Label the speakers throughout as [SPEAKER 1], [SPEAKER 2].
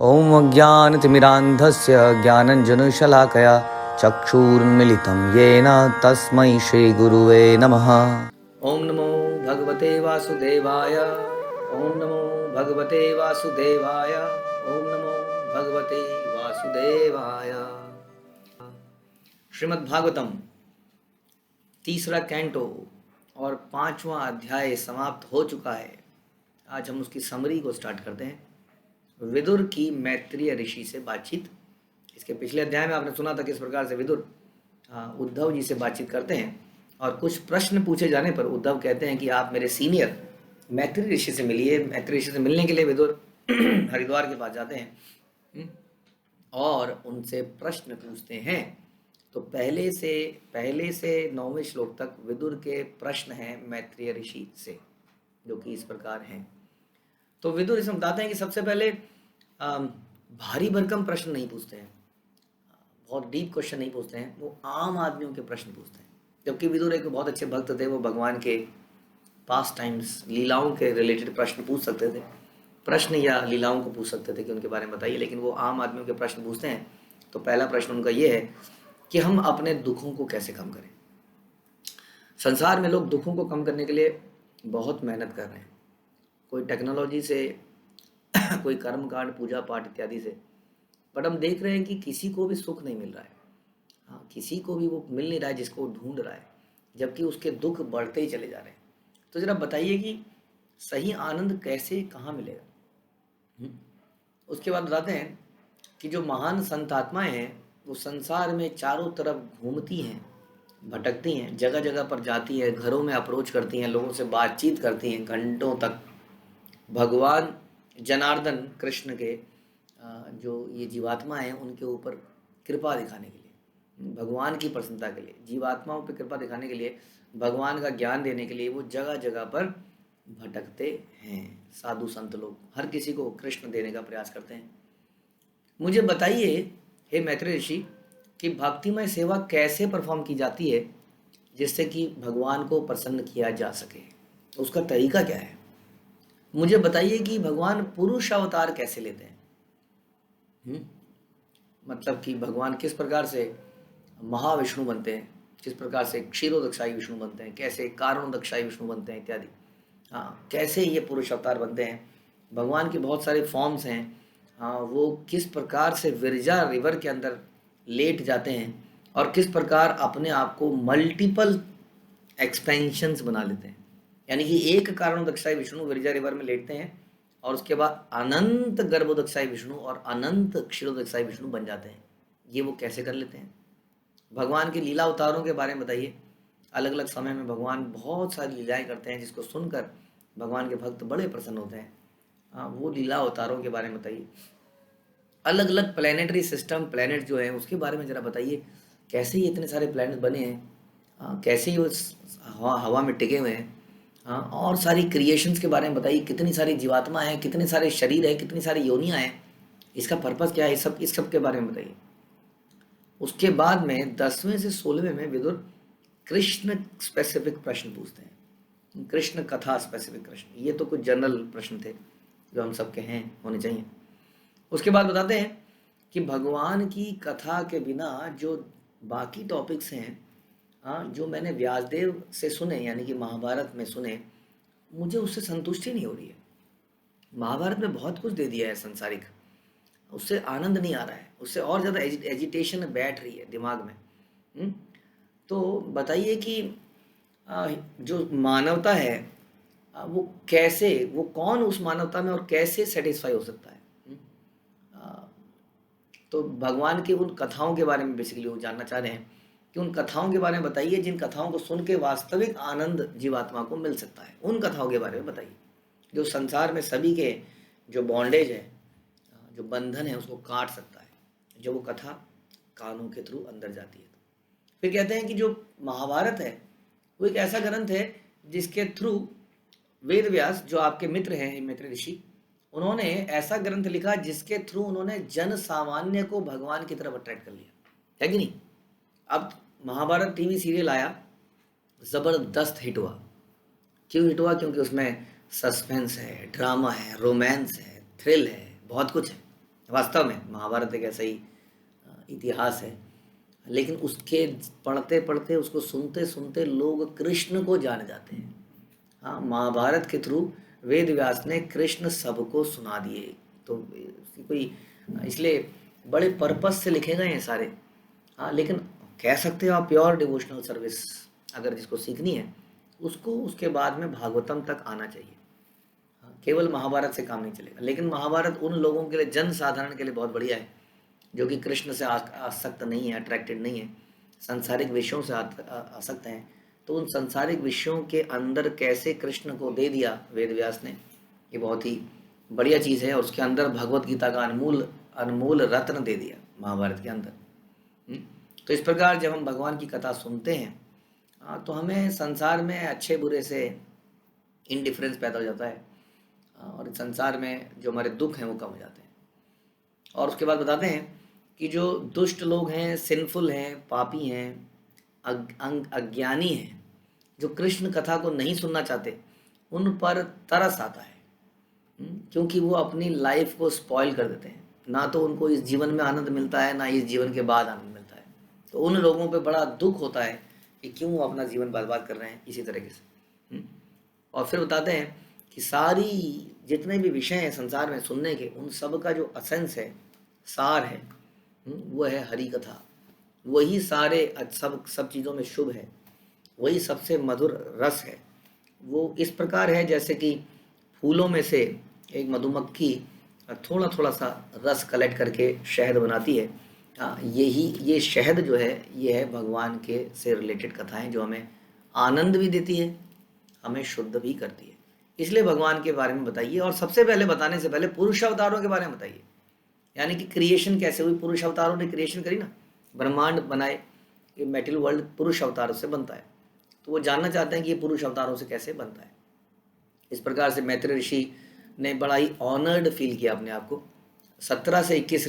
[SPEAKER 1] ॐ अज्ञानतिमिरान्धस्य ज्ञानञ्जनशलाकया चक्षुरुन्मिलितं येन तस्मै श्रीगुरुवे नमः। ॐ नमो भगवते वासुदेवाय। ॐ नमो भगवते वासुदेवाय। ॐ नमो भगवते वासुदेवाय। श्रीमद् भागवतम तीसरा कैंटो और 5वां अध्याय समाप्त हो चुका है। आज हम उसकी समरी को स्टार्ट करते हैं। विदुर की मैत्रेय ऋषि से बातचीत। इसके पिछले अध्याय में आपने सुना था किस प्रकार से विदुर उद्धव जी से बातचीत करते हैं और कुछ प्रश्न पूछे जाने पर उद्धव कहते हैं कि आप मेरे सीनियर मैत्रेय ऋषि से मिलिए। मैत्रेय ऋषि से मिलने के लिए विदुर हरिद्वार के पास जाते हैं और उनसे प्रश्न पूछते हैं। तो पहले से 9वें श्लोक तक विदुर के प्रश्न हैं मैत्रेय ऋषि से, जो कि इस प्रकार हैं। तो विदुर इसमें बताते हैं कि सबसे पहले भारी भरकम प्रश्न नहीं पूछते हैं, बहुत डीप क्वेश्चन नहीं पूछते हैं, वो आम आदमियों के प्रश्न पूछते हैं। जबकि विदुर एक बहुत अच्छे भक्त थे, वो भगवान के पास टाइम्स लीलाओं के रिलेटेड प्रश्न पूछ सकते थे, प्रश्न या लीलाओं को पूछ सकते थे कि उनके बारे में बताइए, लेकिन वो आम आदमियों के प्रश्न पूछते हैं। तो पहला प्रश्न उनका ये है कि हम अपने दुखों को कैसे कम करें। संसार में लोग दुखों को कम करने के लिए बहुत मेहनत कर रहे हैं, कोई टेक्नोलॉजी से, कोई कर्म कांड, पूजा पाठ इत्यादि से, बट हम देख रहे हैं कि किसी को भी सुख नहीं मिल रहा है। हाँ, किसी को भी वो मिल नहीं रहा है जिसको वो ढूंढ रहा है, जबकि उसके दुख बढ़ते ही चले जा रहे हैं। तो जरा बताइए कि सही आनंद कैसे, कहाँ मिलेगा। उसके बाद बताते हैं कि जो महान संत आत्माएं हैं वो संसार में चारों तरफ घूमती हैं, भटकती हैं, जगह जगह पर जाती है, घरों में अप्रोच करती हैं, लोगों से बातचीत करती हैं घंटों तक, भगवान जनार्दन कृष्ण के जो ये जीवात्मा हैं उनके ऊपर कृपा दिखाने के लिए, भगवान की प्रसन्नता के लिए, जीवात्माओं पर कृपा दिखाने के लिए, भगवान का ज्ञान देने के लिए वो जगह जगह पर भटकते हैं। साधु संत लोग हर किसी को कृष्ण देने का प्रयास करते हैं। मुझे बताइए हे मैत्रेय ऋषि कि भक्तिमय सेवा कैसे परफॉर्म की जाती है जिससे कि भगवान को प्रसन्न किया जा सके, उसका तरीका क्या है। मुझे बताइए कि भगवान पुरुष अवतार कैसे लेते हैं। मतलब कि भगवान किस प्रकार से महाविष्णु बनते हैं, किस प्रकार से क्षीरोदक्षाई विष्णु बनते हैं, कैसे कारणोदक्षाई विष्णु बनते हैं इत्यादि। हाँ, कैसे ये पुरुष अवतार बनते हैं। भगवान के बहुत सारे फॉर्म्स हैं। हाँ, वो किस प्रकार से विरजा रिवर के अंदर लेट जाते हैं और किस प्रकार अपने आप को मल्टीपल एक्सपेंशंस बना लेते हैं। यानी कि एक कारणोदक्षाई विष्णु विरजा रिवर में लेटते हैं और उसके बाद अनंत गर्भोदक्षाई विष्णु और अनंत क्षीरोदक्षाई विष्णु बन जाते हैं। ये वो कैसे कर लेते हैं। भगवान के लीला अवतारों के बारे में बताइए। अलग अलग समय में भगवान बहुत सारी लीलाएं करते हैं जिसको सुनकर भगवान के भक्त बड़े प्रसन्न होते हैं। हाँ, वो लीला अवतारों के बारे में बताइए। अलग अलग प्लानिटरी सिस्टम, प्लैनेट जो है उसके बारे में ज़रा बताइए। कैसे ये इतने सारे प्लैनेट बने हैं, कैसे ये हवा में टिके हुए हैं। हाँ, और सारी क्रिएशंस के बारे में बताइए। कितनी सारी जीवात्मा है, कितने सारे शरीर है, कितनी सारी योनियाँ हैं, इसका पर्पस क्या है, इस सब के बारे में बताइए। उसके बाद में 10वें से 16वें में विदुर कृष्ण स्पेसिफिक प्रश्न पूछते हैं, कृष्ण कथा स्पेसिफिक प्रश्न। ये तो कुछ जनरल प्रश्न थे जो हम सबके हैं, होने चाहिए। उसके बाद बताते हैं कि भगवान की कथा के बिना जो बाकी टॉपिक्स हैं, जो मैंने व्यासदेव से सुने, यानी कि महाभारत में सुने, मुझे उससे संतुष्टि नहीं हो रही है। महाभारत में बहुत कुछ दे दिया है संसारिक, उससे आनंद नहीं आ रहा है, उससे और ज़्यादा एजिटेशन बैठ रही है दिमाग में। तो बताइए कि जो मानवता है वो कैसे, वो कौन उस मानवता में और कैसे सेटिस्फाई हो सकता है। तो भगवान की उन कथाओं के बारे में बेसिकली वो जानना चाह रहे हैं कि उन कथाओं के बारे में बताइए जिन कथाओं को सुन के वास्तविक आनंद जीवात्मा को मिल सकता है। उन कथाओं के बारे में बताइए जो संसार में सभी के जो बॉन्डेज है, जो बंधन है, उसको काट सकता है, जो वो कथा कानों के थ्रू अंदर जाती है। फिर कहते हैं कि जो महाभारत है वो एक ऐसा ग्रंथ है जिसके थ्रू वेद व्यास, जो आपके मित्र हैं मैत्रेय ऋषि, उन्होंने ऐसा ग्रंथ लिखा जिसके थ्रू उन्होंने जन सामान्य को भगवान की तरफ अट्रैक्ट कर लिया, है कि नहीं। अब महाभारत टीवी सीरियल आया, ज़बरदस्त हिट हुआ। क्यों हिट हुआ? क्योंकि उसमें सस्पेंस है, ड्रामा है, रोमांस है, थ्रिल है, बहुत कुछ है। वास्तव में महाभारत एक ऐसा ही इतिहास है, लेकिन उसके पढ़ते पढ़ते, उसको सुनते सुनते लोग कृष्ण को जान जाते हैं। हाँ, महाभारत के थ्रू वेद व्यास ने कृष्ण सबको सुना दिए। तो इसकी कोई, इसलिए बड़े पर्पस से लिखे गए हैं सारे। हाँ, लेकिन कह सकते हो आप प्योर डिवोशनल सर्विस अगर जिसको सीखनी है, उसको उसके बाद में भागवतम तक आना चाहिए। हाँ, केवल महाभारत से काम नहीं चलेगा। लेकिन महाभारत उन लोगों के लिए, जन साधारण के लिए बहुत बढ़िया है जो कि कृष्ण से आसक्त नहीं है, अट्रैक्टेड नहीं है, सांसारिक विषयों से आसक्त हैं। तो उन सांसारिक विषयों के अंदर कैसे कृष्ण को दे दिया वेद व्यास ने, ये बहुत ही बढ़िया चीज़ है। और उसके अंदर भगवत गीता का अनमोल अनमोल रत्न दे दिया महाभारत के अंदर। तो इस प्रकार जब हम भगवान की कथा सुनते हैं, तो हमें संसार में अच्छे बुरे से इनडिफरेंस पैदा हो जाता है, और इस संसार में जो हमारे दुख हैं वो कम हो जाते हैं। और उसके बाद बताते हैं कि जो दुष्ट लोग हैं, सिंफुल हैं, पापी हैं, अज्ञानी हैं, जो कृष्ण कथा को नहीं सुनना चाहते, उन पर तरस आता है। क्योंकि वो अपनी लाइफ को स्पॉइल कर देते हैं। ना तो उनको इस जीवन में आनंद मिलता है, ना इस जीवन के बाद आनंद मिलता है। तो उन लोगों पे बड़ा दुख होता है कि क्यों वो अपना जीवन बर्बाद कर रहे हैं इसी तरीके से। और फिर बताते हैं कि सारी जितने भी विषय हैं संसार में सुनने के, उन सब का जो असेंस है, सार है, वो है हरि कथा। वही सारे सब चीज़ों में शुभ है, वही सबसे मधुर रस है। वो इस प्रकार है जैसे कि फूलों में से एक मधुमक्खी थोड़ा थोड़ा सा रस कलेक्ट करके शहद बनाती है। ये शहद जो है, ये है भगवान के से रिलेटेड कथाएं, जो हमें आनंद भी देती है, हमें शुद्ध भी करती है। इसलिए भगवान के बारे में बताइए। और सबसे पहले बताने से पहले पुरुष अवतारों के बारे में बताइए, यानी कि क्रिएशन कैसे हुई। पुरुष अवतारों ने क्रिएशन करी ना, ब्रह्मांड बनाए। ये मेटेरियल वर्ल्ड पुरुष अवतारों से बनता है, तो वो जानना चाहते हैं कि ये पुरुष अवतारों से कैसे बनता है। इस प्रकार से मैत्रेय ऋषि ने बड़ा ही ऑनर्ड फील किया अपने आप को। 17 से 21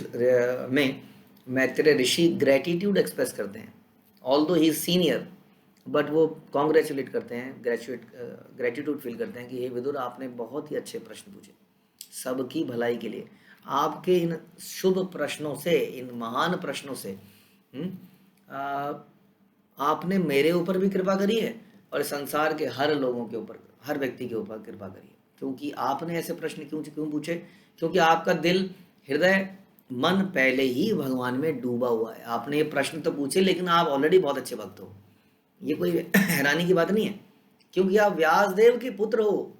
[SPEAKER 1] में मैत्रेय ऋषि ग्रेटिट्यूड एक्सप्रेस करते हैं। Although he is senior, but वो कॉन्ग्रेचुलेट करते हैं, ग्रेटिट्यूड फील करते हैं कि हे विदुर, आपने बहुत ही अच्छे प्रश्न पूछे सबकी भलाई के लिए। आपके इन शुभ प्रश्नों से, इन महान प्रश्नों से आपने मेरे ऊपर भी कृपा करी है और संसार के हर लोगों के ऊपर, हर व्यक्ति के ऊपर कृपा करी है। क्योंकि आपने ऐसे प्रश्न क्यों पूछे? क्योंकि आपका दिल, हृदय, मन पहले ही भगवान में डूबा हुआ है। आपने ये प्रश्न तो पूछे, लेकिन आप ऑलरेडी बहुत अच्छे भक्त हो। ये कोई हैरानी की बात नहीं है, क्योंकि आप व्यासदेव के पुत्र हो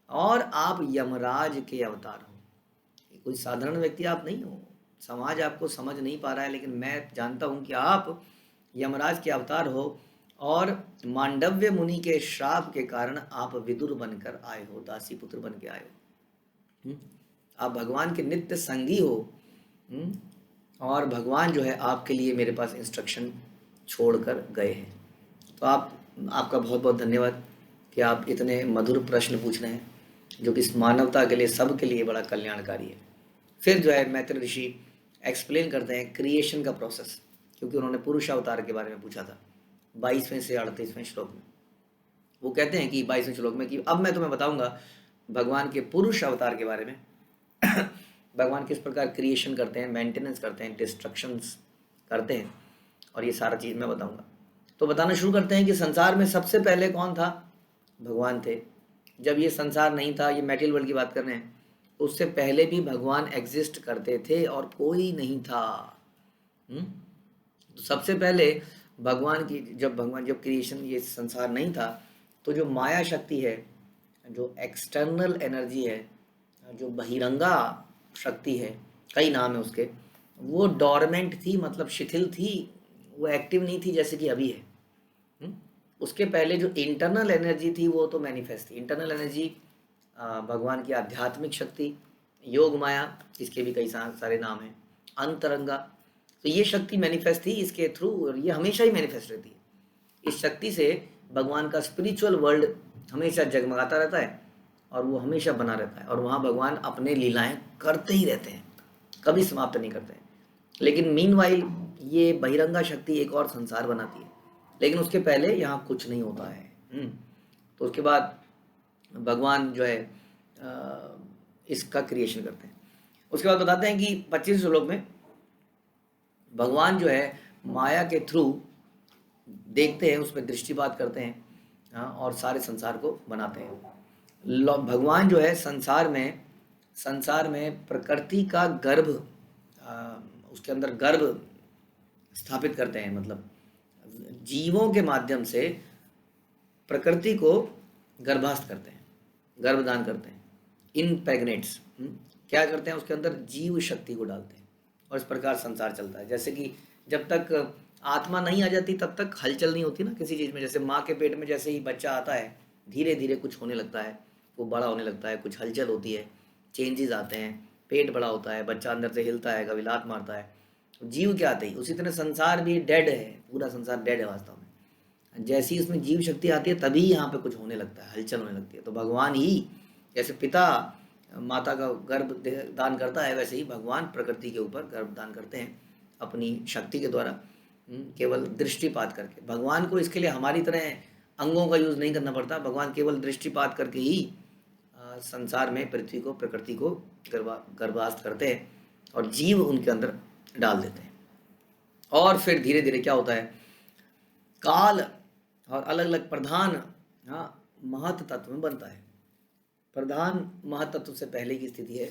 [SPEAKER 1] और आप यमराज के अवतार हो। कोई साधारण व्यक्ति आप नहीं हो। समाज आपको समझ नहीं पा रहा है, लेकिन मैं जानता हूं कि आप यमराज के अवतार हो, और मांडव्य मुनि के श्राप के कारण आप विदुर बनकर आए हो, दासी पुत्र बन के आए हो। आप भगवान के नित्य संगी हो, और भगवान जो है आपके लिए मेरे पास इंस्ट्रक्शन छोड़कर गए हैं। तो आपका बहुत बहुत धन्यवाद कि आप इतने मधुर प्रश्न पूछ रहे हैं, जो कि इस मानवता के लिए, सब के लिए बड़ा कल्याणकारी है। फिर जो है मैत्रेय ऋषि एक्सप्लेन करते हैं क्रिएशन का प्रोसेस, क्योंकि उन्होंने पुरुष अवतार के बारे में पूछा था 22वें से 38वें श्लोक में। वो कहते हैं कि 22वें श्लोक में कि अब मैं तुम्हें बताऊंगा भगवान के पुरुष अवतार के बारे में। भगवान किस प्रकार क्रिएशन करते हैं, मेंटेनेंस करते हैं, डिस्ट्रक्शंस करते हैं, और ये सारा चीज़ मैं बताऊंगा। तो बताना शुरू करते हैं कि संसार में सबसे पहले कौन था? भगवान थे। जब ये संसार नहीं था, ये मेटेरियल वर्ल्ड की बात कर रहे हैं, उससे पहले भी भगवान एग्जिस्ट करते थे और कोई नहीं था। तो सबसे पहले भगवान की, जब क्रिएशन, ये संसार नहीं था, तो जो माया शक्ति है, जो एक्सटर्नल एनर्जी है, जो बहिरंगा शक्ति है, कई नाम है उसके, वो डोरमेंट थी, मतलब शिथिल थी, वो एक्टिव नहीं थी जैसे कि अभी है। उसके पहले जो इंटरनल एनर्जी थी वो तो मैनिफेस्ट थी। इंटरनल एनर्जी भगवान की आध्यात्मिक शक्ति, योग माया, इसके भी कई सारे नाम हैं, अंतरंगा। तो ये शक्ति मैनिफेस्ट थी, इसके थ्रू, और ये हमेशा ही मैनिफेस्ट रहती है। इस शक्ति से भगवान का स्पिरिचुअल वर्ल्ड हमेशा जगमगाता रहता है, और वो हमेशा बना रहता है, और वहाँ भगवान अपने लीलाएं करते ही रहते हैं, कभी समाप्त नहीं करते हैं। लेकिन मीनवाइल ये बहिरंगा शक्ति एक और संसार बनाती है, लेकिन उसके पहले यहाँ कुछ नहीं होता है। तो उसके बाद भगवान जो है इसका क्रिएशन करते हैं। उसके बाद बताते हैं कि 25 श्लोक में भगवान जो है माया के थ्रू देखते हैं, उसमें दृष्टिपात करते हैं, हाँ, और सारे संसार को बनाते हैं। भगवान जो है संसार में प्रकृति का गर्भ, उसके अंदर गर्भ स्थापित करते हैं, मतलब जीवों के माध्यम से प्रकृति को गर्भास्थ करते हैं, गर्भदान करते हैं, इम्प्रेग्नेट्स, क्या करते हैं, उसके अंदर जीव शक्ति को डालते हैं, और इस प्रकार संसार चलता है। जैसे कि जब तक आत्मा नहीं आ जाती तब तक हलचल नहीं होती ना किसी चीज़ में। जैसे माँ के पेट में जैसे ही बच्चा आता है, धीरे धीरे कुछ होने लगता है, वो बड़ा होने लगता है, कुछ हलचल होती है, चेंजेस आते हैं, पेट बड़ा होता है, बच्चा अंदर से हिलता है, कभी लात मारता है, जीव क्या आते ही। उसी तरह संसार भी डेड है, पूरा संसार डेड है वास्तव में। जैसी इसमें जीव शक्ति आती है तभी यहाँ पे कुछ होने लगता है, हलचल होने लगती है। तो भगवान ही जैसे पिता माता का गर्भ दान करता है, वैसे ही भगवान प्रकृति के ऊपर गर्भ दान करते हैं अपनी शक्ति के द्वारा, केवल दृष्टिपात करके। भगवान को इसके लिए हमारी तरह अंगों का यूज़ नहीं करना पड़ता, भगवान केवल दृष्टिपात करके ही संसार में पृथ्वी को, प्रकृति को गर्भास्थ करते हैं और जीव उनके अंदर डाल देते हैं। और फिर धीरे धीरे क्या होता है, काल और अलग अलग प्रधान, हाँ, महत तत्व में बनता है। प्रधान महत तत्व से पहले की स्थिति है।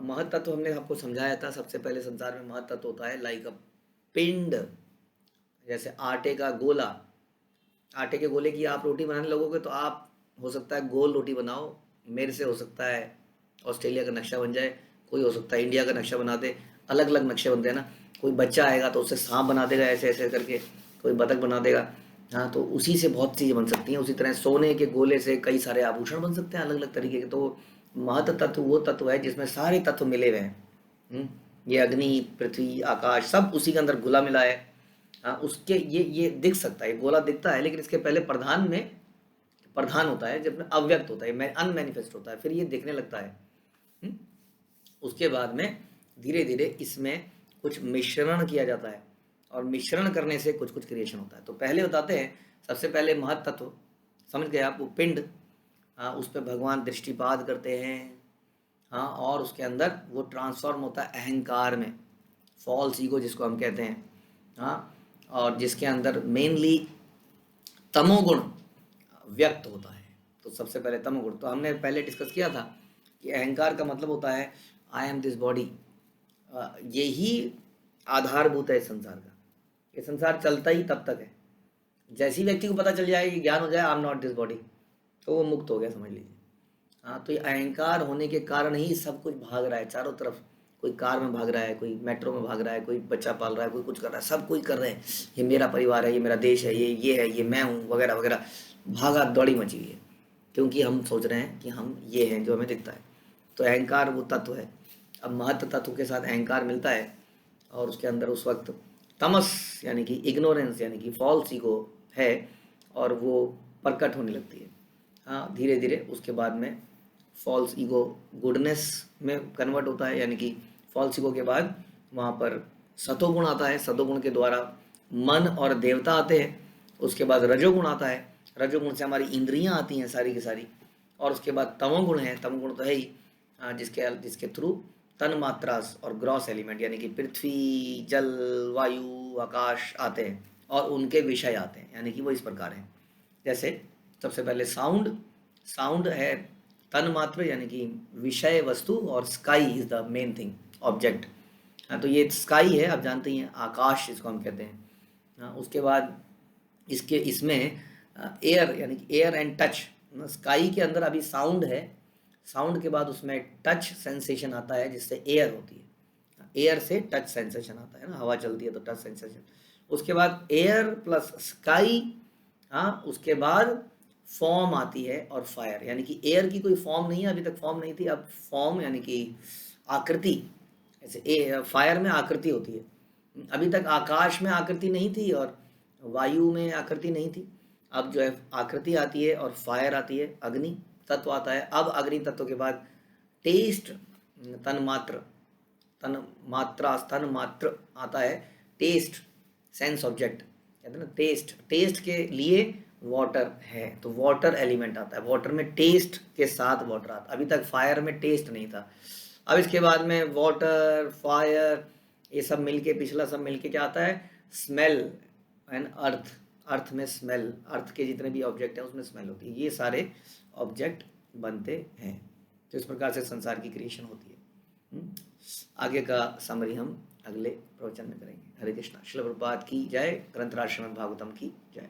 [SPEAKER 1] महत तत्व हमने आपको समझाया था, सबसे पहले संसार में महत तत्व होता है लाइक अ पिंड, जैसे आटे का गोला। आटे के गोले की आप रोटी बनाने लगोगे तो आप हो सकता है गोल रोटी बनाओ, मेरे से हो सकता है ऑस्ट्रेलिया का नक्शा बन जाए, कोई हो सकता है इंडिया का नक्शा बना दे, अलग अलग नक्शे बनते हैं ना। कोई बच्चा आएगा तो उससे सांप बना देगा ऐसे ऐसे करके, कोई बतख बना देगा, हाँ, तो उसी से बहुत चीज़ें बन सकती हैं। उसी तरह सोने के गोले से कई सारे आभूषण बन सकते हैं अलग अलग तरीके के। तो महत तत्व वो तत्व है जिसमें सारे तत्व मिले हुए हैं। ये अग्नि, पृथ्वी, आकाश सब उसी के अंदर घुला मिला है। हाँ, उसके ये दिख सकता है, गोला दिखता है, लेकिन इसके पहले प्रधान में प्रधान होता है, जब अव्यक्त होता है, अनमैनिफेस्ट होता है, फिर ये दिखने लगता है। उसके बाद में धीरे धीरे इसमें कुछ मिश्रण किया जाता है, और मिश्रण करने से कुछ कुछ क्रिएशन होता है। तो पहले बताते हैं, सबसे पहले महत तत्व समझ गए आप, वो पिंड, हाँ, उस पर भगवान दृष्टिपात करते हैं, हाँ, और उसके अंदर वो ट्रांसफॉर्म होता है अहंकार में, फॉल्स ईगो जिसको हम कहते हैं, हाँ, और जिसके अंदर मेनली तमोगुण व्यक्त होता है। तो सबसे पहले तमोगुण, तो हमने पहले डिस्कस किया था कि अहंकार का मतलब होता है आई एम दिस बॉडी। यही आधारभूत है इस संसार का। ये संसार चलता ही तब तक है, जैसे ही व्यक्ति को पता चल जाए, ये ज्ञान हो जाए I am not this body, तो वो मुक्त हो गया, समझ लीजिए। हाँ, तो ये अहंकार होने के कारण ही सब कुछ भाग रहा है चारों तरफ। कोई कार में भाग रहा है, कोई मेट्रो में भाग रहा है, कोई बच्चा पाल रहा है, कोई कुछ कर रहा है, सब कोई कर रहे हैं। ये मेरा परिवार है, ये मेरा देश है, ये है, ये मैं हूँ, वगैरह वगैरह, भागा दौड़ी मची हुई है, क्योंकि हम सोच रहे हैं कि हम ये हैं जो हमें दिखता है। तो अहंकार वो तत्व है। अब महत्व तत्व के साथ अहंकार मिलता है, और उसके अंदर उस वक्त तमस यानी कि इग्नोरेंस यानी कि फॉल्स ईगो है, और वो प्रकट होने लगती है। हाँ, धीरे धीरे उसके बाद में फॉल्स ईगो गुडनेस में कन्वर्ट होता है, यानी कि फॉल्स ईगो के बाद वहाँ पर सतोगुण आता है, सतोगुण के द्वारा मन और देवता आते हैं। उसके बाद रजोगुण आता है, रजोगुण से हमारी इंद्रियां आती हैं सारी की सारी, और उसके बाद तमोगुण है, तमोगुण तो है ही, जिसके थ्रू तन मात्रास और ग्रॉस एलिमेंट यानी कि पृथ्वी, जल, वायु, आकाश आते हैं, और उनके विषय आते हैं, यानी कि वो इस प्रकार हैं। जैसे सबसे पहले साउंड, साउंड है तन मात्र यानी कि विषय वस्तु, और sky is the main thing, object. हाँ, तो ये स्काई है, आप जानते ही हैं, आकाश इसको हम कहते हैं। हाँ, उसके बाद इसमें एयर यानी कि एयर एंड टच। स्काई के अंदर अभी साउंड है, साउंड के बाद उसमें टच सेंसेशन आता है, जिससे एयर होती है, एयर से टच सेंसेशन आता है ना, हवा चलती है तो टच सेंसेशन। उसके बाद एयर प्लस स्काई, हाँ, उसके बाद फॉर्म आती है, और फायर, यानी कि एयर की कोई फॉर्म नहीं है, अभी तक फॉर्म नहीं थी, अब फॉर्म यानी कि आकृति। ऐसे फायर में आकृति होती है, अभी तक आकाश में आकृति नहीं थी और वायु में आकृति नहीं थी, अब जो है आकृति आती है और फायर आती है, अग्नि तत्व आता है। अब अग्नि तत्व के बाद टेस्ट, तन मात्र आता है, टेस्ट सेंस ऑब्जेक्ट कहते हैं ना, टेस्ट, टेस्ट के लिए वाटर है तो वाटर एलिमेंट आता है, वाटर में टेस्ट के साथ वाटर आता है। अभी तक फायर में टेस्ट नहीं था, अब इसके बाद में वाटर, फायर, ये सब मिलके, पिछला सब मिलके क्या आता है, स्मेल एंड अर्थ। अर्थ में स्मेल, अर्थ के जितने भी ऑब्जेक्ट हैं उसमें स्मेल होती है, ये सारे ऑब्जेक्ट बनते हैं। तो इस प्रकार से संसार की क्रिएशन होती है। आगे का समरी हम अगले प्रवचन में करेंगे। हरे कृष्णा। श्रील प्रभुपाद की जय। ग्रंथराज श्रीमद् भागवतम की जय।